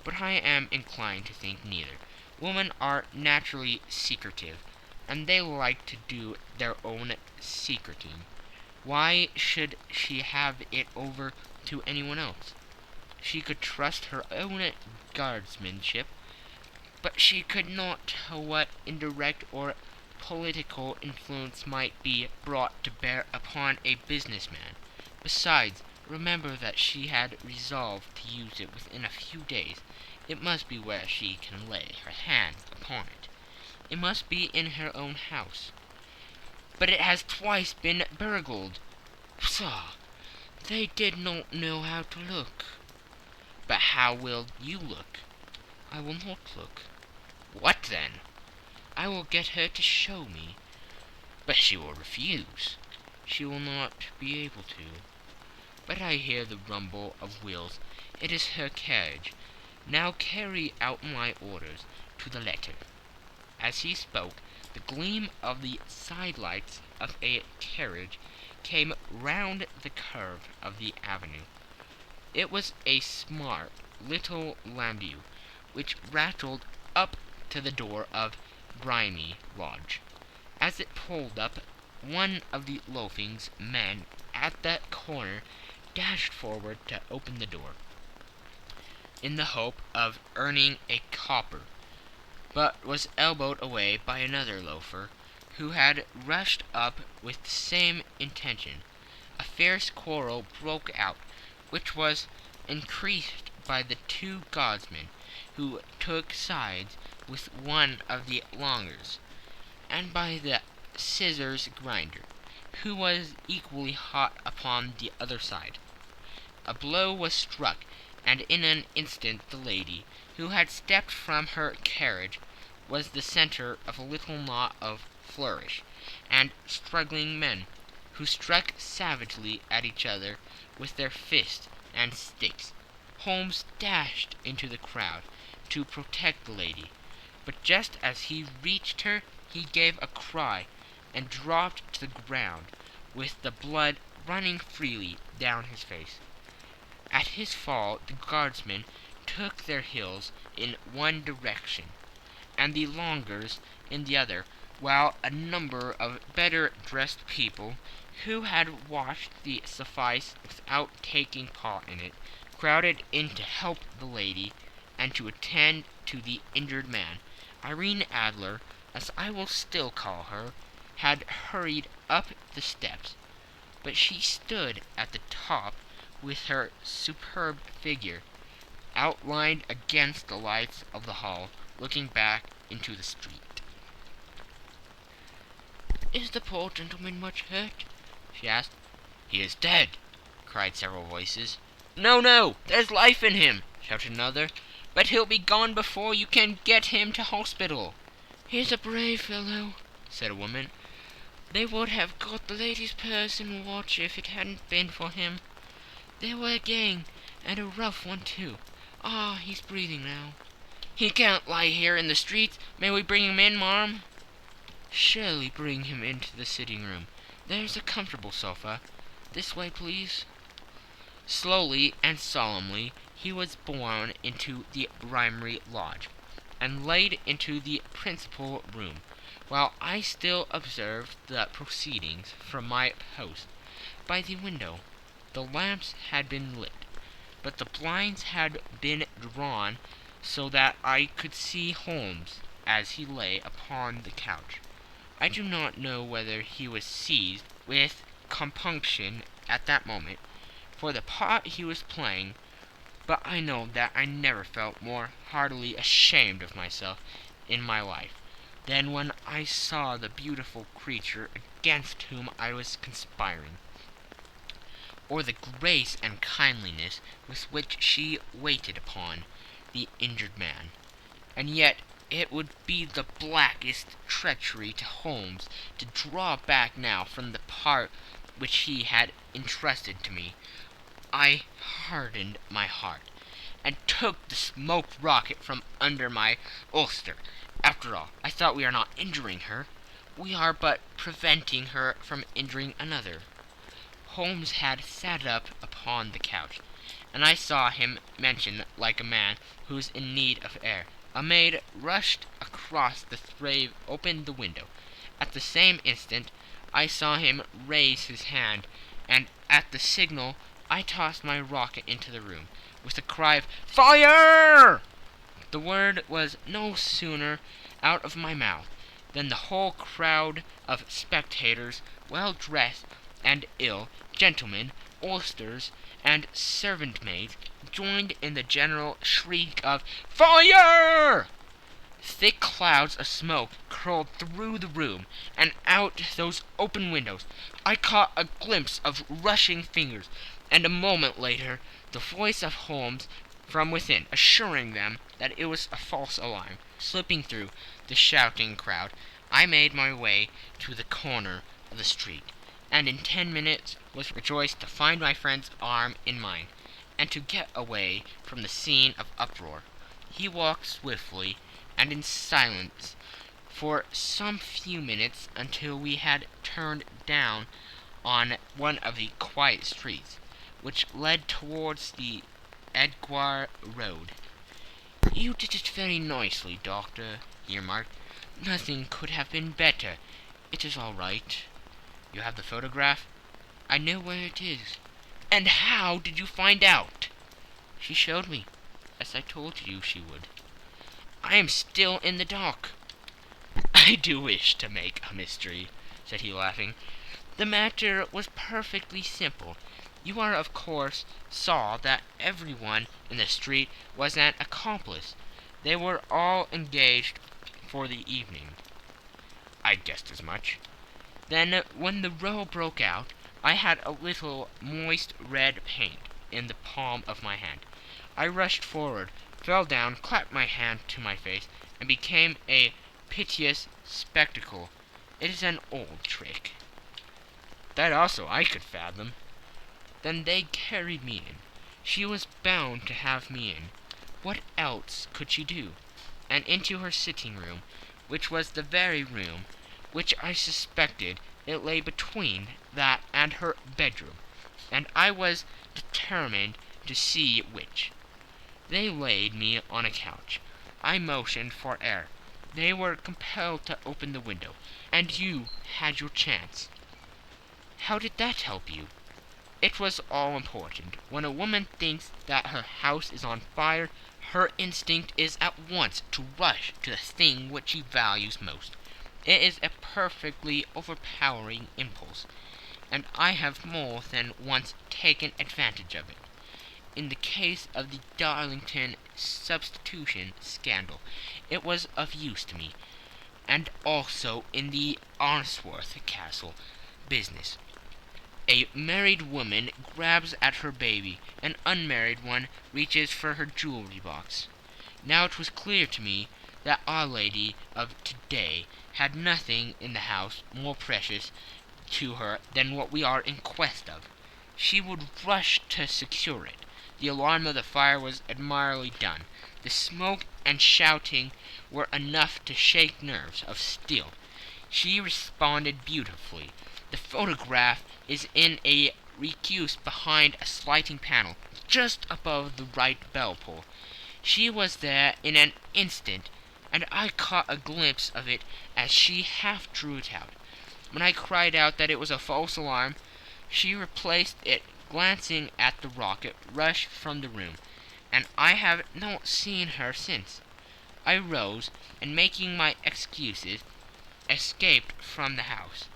but I am inclined to think neither. Women are naturally secretive, and they like to do their own secreting. Why should she have it over to anyone else? She could trust her own guardsmanship, but she could not tell what indirect or political influence might be brought to bear upon a businessman. Besides, remember that she had resolved to use it within a few days. It must be where she can lay her hands upon it. It must be in her own house." "But it has twice been burgled." "Pshaw! They did not know how to look." "But how will you look?" "I will not look." "What then?" "I will get her to show me." "But she will refuse." "She will not be able to. But I hear the rumble of wheels. It is her carriage. Now carry out my orders to the letter." As he spoke, the gleam of the sidelights of a carriage came round the curve of the avenue. It was a smart little landau, which rattled up to the door of Grimy Lodge. As it pulled up, one of the loafing men at the corner dashed forward to open the door, in the hope of earning a copper, but was elbowed away by another loafer, who had rushed up with the same intention. A fierce quarrel broke out, which was increased by the 2 guardsmen, who took sides with one of the longers, and by the scissors grinder, who was equally hot upon the other side. A blow was struck, and in an instant the lady, who had stepped from her carriage, was the centre of a little knot of flourish and struggling men, who struck savagely at each other with their fists and sticks. Holmes dashed into the crowd to protect the lady, but just as he reached her he gave a cry and dropped to the ground, with the blood running freely down his face. At his fall the guardsmen took their heels in one direction, and the longers in the other, while a number of better-dressed people, who had watched the suffice without taking part in it, crowded in to help the lady and to attend to the injured man. Irene Adler, as I will still call her, had hurried up the steps, but she stood at the top with her superb figure outlined against the lights of the hall, looking back into the street. "Is the poor gentleman much hurt?" she asked. "He is dead," cried several voices. "No, no, there's life in him," shouted another. "But he'll be gone before you can get him to hospital." "He's a brave fellow," said a woman. "They would have got the lady's purse and watch if it hadn't been for him. They were a gang, and a rough one, too. Ah, he's breathing now." "He can't lie here in the streets. May we bring him in, marm?" "Surely bring him into the sitting-room. There's a comfortable sofa. This way, please." Slowly and solemnly he was borne into the Grimey Lodge, and laid into the principal room, while I still observed the proceedings from my post by the window. The lamps had been lit, but the blinds had been drawn so that I could see Holmes as he lay upon the couch. I do not know whether he was seized with compunction at that moment for the part he was playing, but I know that I never felt more heartily ashamed of myself in my life than when I saw the beautiful creature against whom I was conspiring, or the grace and kindliness with which she waited upon the injured man. And yet it would be the blackest treachery to Holmes to draw back now from the part which he had entrusted to me. I hardened my heart, and took the smoked rocket from under my ulster. After all, I thought, we are not injuring her. We are but preventing her from injuring another. Holmes had sat up upon the couch, and I saw him mention like a man who is in need of air. A maid rushed across the threshold, opened the window. At the same instant I saw him raise his hand, and at the signal I tossed my rocket into the room, with a cry of "Fire!" The word was no sooner out of my mouth than the whole crowd of spectators, well dressed and ill, gentlemen, ulsters, and servant-maids, joined in the general shriek of "Fire!" Thick clouds of smoke curled through the room, and out those open windows. I caught a glimpse of rushing fingers, and a moment later the voice of Holmes from within, assuring them that it was a false alarm. Slipping through the shouting crowd, I made my way to the corner of the street, and in 10 minutes was rejoiced to find my friend's arm in mine, and to get away from the scene of uproar. He walked swiftly and in silence for some few minutes until we had turned down on one of the quiet streets which led towards the Edgware Road. "You did it very nicely, Doctor," he remarked. "Nothing could have been better. It is all right." "You have the photograph?" "I know where it is." "And how did you find out?" "She showed me, as I told you she would." "I am still in the dark." "I do wish to make a mystery," said he, laughing. "The matter was perfectly simple. You are, of course, saw that everyone in the street was an accomplice. They were all engaged for the evening." "I guessed as much." "Then, when the row broke out, I had a little moist red paint in the palm of my hand. I rushed forward, fell down, clapped my hand to my face, and became a piteous spectacle. It is an old trick." "That also I could fathom." "Then they carried me in. She was bound to have me in. What else could she do? And into her sitting-room, which was the very room which I suspected. It lay between that and her bedroom, and I was determined to see which. They laid me on a couch. I motioned for air. They were compelled to open the window, and you had your chance." "How did that help you?" "It was all important. When a woman thinks that her house is on fire, her instinct is at once to rush to the thing which she values most. It is a perfectly overpowering impulse, and I have more than once taken advantage of it. In the case of the Darlington substitution scandal, it was of use to me, and also in the Arnsworth Castle business. A married woman grabs at her baby, an unmarried one reaches for her jewelry box. Now it was clear to me that Our Lady of today had nothing in the house more precious to her than what we are in quest of. She would rush to secure it. The alarm of the fire was admirably done. The smoke and shouting were enough to shake nerves of steel. She responded beautifully. The photograph is in a recuse behind a sliding panel, just above the right bell pull. She was there in an instant, and I caught a glimpse of it as she half drew it out. When I cried out that it was a false alarm, she replaced it, glancing at the rocket, rushed from the room, and I have not seen her since. I rose, and making my excuses, escaped from the house.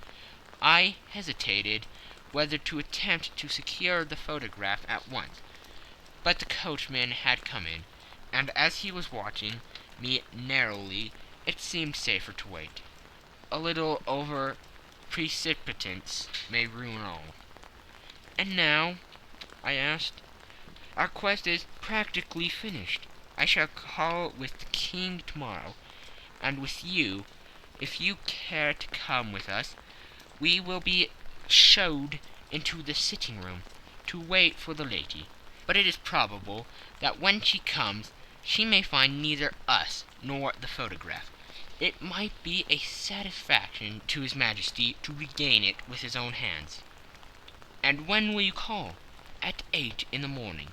I hesitated whether to attempt to secure the photograph at once, but the coachman had come in, and as he was watching me narrowly, it seemed safer to wait. A little over precipitance may ruin all. "And now?" I asked. "Our quest is practically finished. I shall call with the king tomorrow, and with you, if you care to come with us. We will be showed into the sitting room to wait for the lady, but it is probable that when she comes she may find neither us nor the photograph. It might be a satisfaction to His Majesty to regain it with his own hands." "And when will you call?" "At 8 in the morning.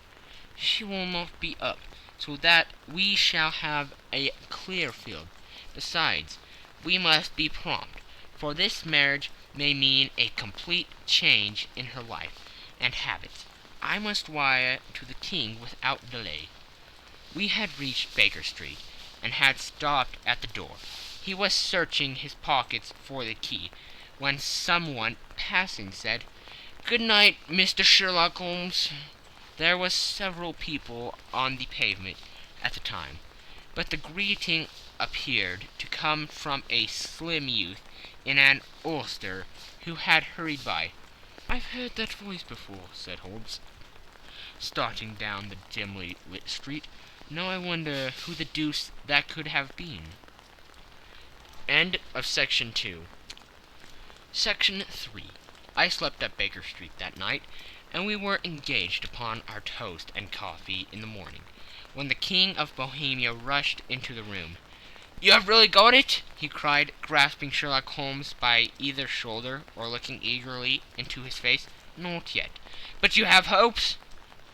She will not be up, so that we shall have a clear field. Besides, we must be prompt, for this marriage may mean a complete change in her life and habits. I must wire to the king without delay." We had reached Baker Street, and had stopped at the door. He was searching his pockets for the key, when someone passing said, "Good night, Mr. Sherlock Holmes." There were several people on the pavement at the time, but the greeting appeared to come from a slim youth in an ulster who had hurried by. "I've heard that voice before," said Holmes, starting down the dimly lit street. "Now I wonder who the deuce that could have been." End of Section 2. Section 3. I slept at Baker Street that night, and we were engaged upon our toast and coffee in the morning, when the King of Bohemia rushed into the room. "You have really got it?" he cried, grasping Sherlock Holmes by either shoulder, or looking eagerly into his face. "Not yet." "But you have hopes?"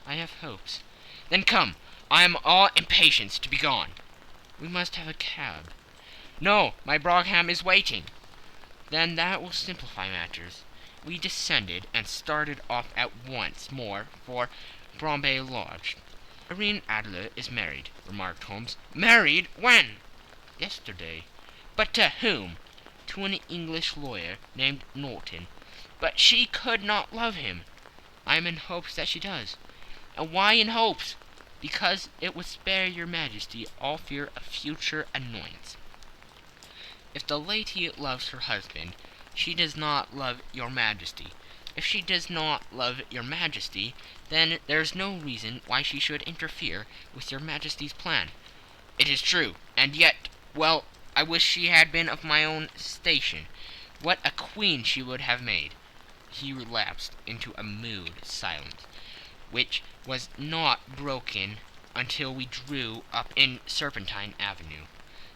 "I have hopes." "Then come. I am all impatience to be gone." "We must have a cab." "No, my brougham is waiting." "Then that will simplify matters." We descended and started off at once more for Bombay Lodge. "Irene Adler is married," remarked Holmes. "Married? When?" "Yesterday." "But to whom?" "To an English lawyer named Norton." "But she could not love him." "I am in hopes that she does." "And why in hopes?" "Because it would spare your Majesty all fear of future annoyance. If the lady loves her husband, she does not love your Majesty. If she does not love your Majesty, then there is no reason why she should interfere with your Majesty's plan." "It is true, and yet, well, I wish she had been of my own station. What a queen she would have made." He relapsed into a mood silence, which was not broken until we drew up in Serpentine Avenue.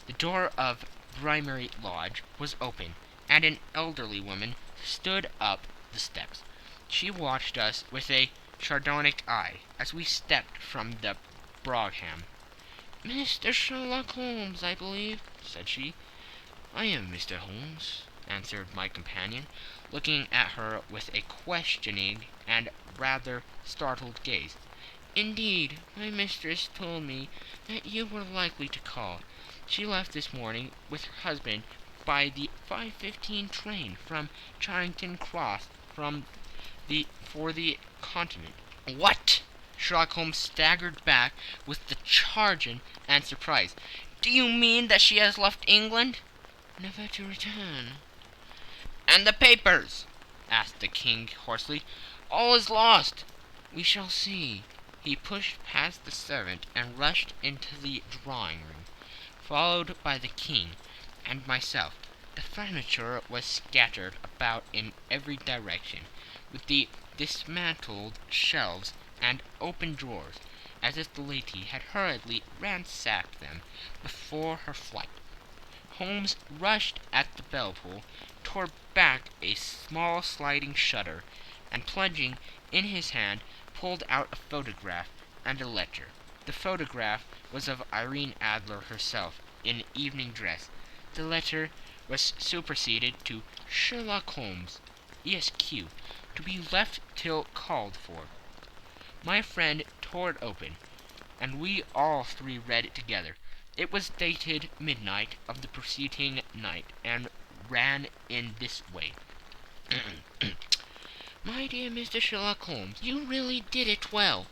The door of Brimary Lodge was open, and an elderly woman stood up the steps. She watched us with a sardonic eye as we stepped from the brougham. "Mr. Sherlock Holmes, I believe," said she. "I am Mr. Holmes," answered my companion, looking at her with a questioning and rather startled gaze. "Indeed, my mistress told me that you were likely to call. She left this morning with her husband by the 5:15 train from Charing Cross for the Continent." "What?" Sherlock Holmes staggered back with the chagrin and surprise. "Do you mean that she has left England?" "Never to return." "And the papers?" asked the king hoarsely. "All is lost." "We shall see." He pushed past the servant and rushed into the drawing-room, followed by the king and myself. The furniture was scattered about in every direction, with the dismantled shelves and open drawers, as if the lady had hurriedly ransacked them before her flight. Holmes rushed at the bell-pull, tore back a small sliding shutter, and plunging in his hand, pulled out a photograph and a letter. The photograph was of Irene Adler herself, in evening dress. The letter was superseded to Sherlock Holmes, ESQ, to be left till called for. My friend tore it open, and we all three read it together. It was dated midnight of the preceding night, and ran in this way. My dear Mr. Sherlock Holmes, you really did it well.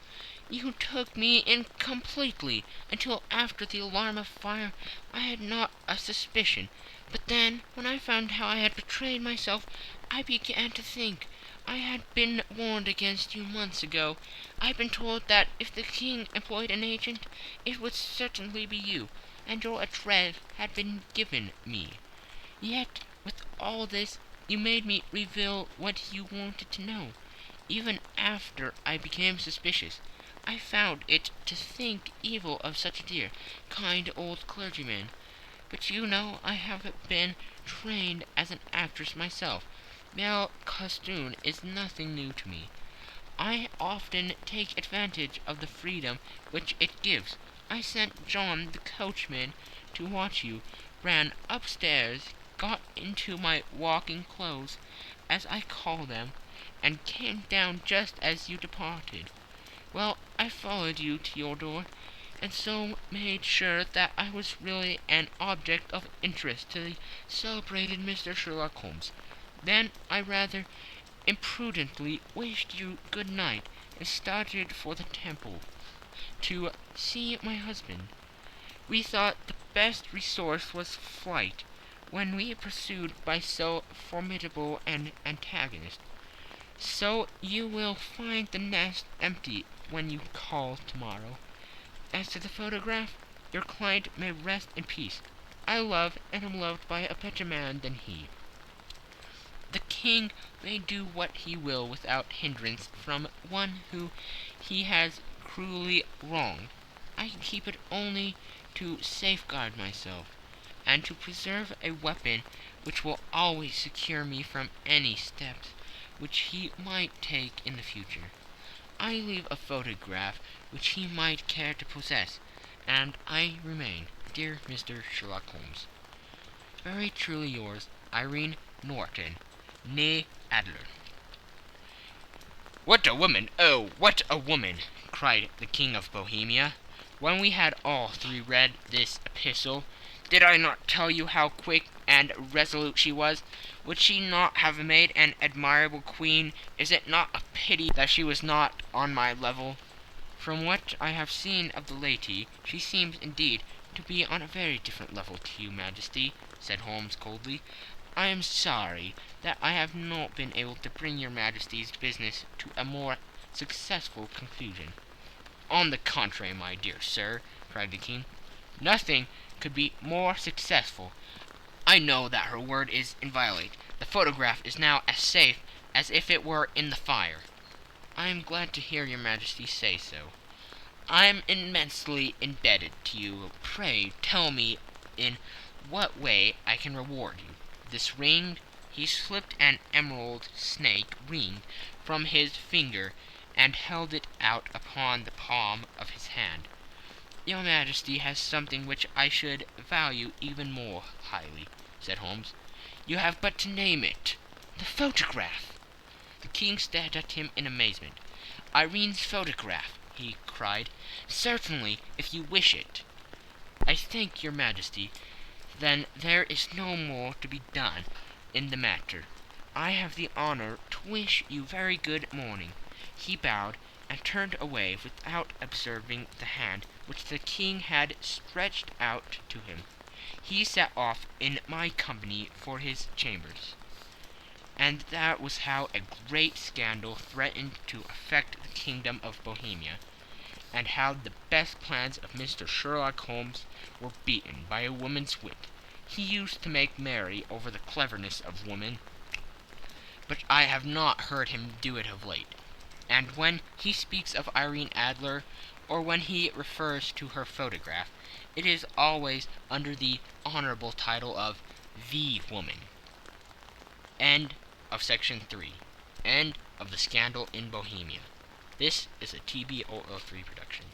You took me in completely. Until after the alarm of fire I had not a suspicion. But then, when I found how I had betrayed myself, I began to think. I had been warned against you months ago. I had been told that if the king employed an agent, it would certainly be you, and your address had been given me. Yet, with all this, you made me reveal what you wanted to know. Even after I became suspicious, I found it to think evil of such a dear, kind old clergyman. But you know I have been trained as an actress myself. Male costume is nothing new to me. I often take advantage of the freedom which it gives. I sent John the coachman to watch you, ran upstairs, got into my walking clothes, as I call them, and came down just as you departed. Well, I followed you to your door, and so made sure that I was really an object of interest to the celebrated Mr. Sherlock Holmes. Then I rather imprudently wished you good night, and started for the temple to see my husband. We thought the best resource was flight, when we pursued by so formidable an antagonist. So you will find the nest empty when you call tomorrow. As to the photograph, your client may rest in peace. I love and am loved by a better man than he. The king may do what he will without hindrance from one who he has cruelly wronged. I keep it only to safeguard myself, and to preserve a weapon which will always secure me from any steps which he might take in the future. I leave a photograph which he might care to possess, and I remain, dear Mr. Sherlock Holmes, very truly yours, Irene Norton, née Adler. "What a woman! Oh, what a woman!" cried the King of Bohemia, when we had all three read this epistle. "Did I not tell you how quick and resolute she was? Would she not have made an admirable queen? Is it not a pity that she was not on my level?" "From what I have seen of the lady, she seems indeed to be on a very different level to you, Majesty," said Holmes coldly. "I am sorry that I have not been able to bring your Majesty's business to a more successful conclusion." "On the contrary, my dear sir," cried the king, "nothing could be more successful. I know that her word is inviolate. The photograph is now as safe as if it were in the fire." "I am glad to hear your Majesty say so." "I am immensely indebted to you. Pray tell me in what way I can reward you. This ring—" He slipped an emerald snake ring from his finger and held it out upon the palm of his hand. "Your Majesty has something which I should value even more highly," said Holmes. "You have but to name it. The photograph!" The king stared at him in amazement. "Irene's photograph!" he cried. "Certainly, if you wish it." "I thank your Majesty. Then there is no more to be done in the matter. I have the honor to wish you very good morning." He bowed and turned away without observing the hand which the king had stretched out to him. He set off in my company for his chambers. And that was how a great scandal threatened to affect the kingdom of Bohemia, and how the best plans of Mr. Sherlock Holmes were beaten by a woman's wit. He used to make merry over the cleverness of women, but I have not heard him do it of late. And when he speaks of Irene Adler, or when he refers to her photograph, it is always under the honorable title of the woman. End of section 3. End of the scandal in Bohemia. This is a TB003 production.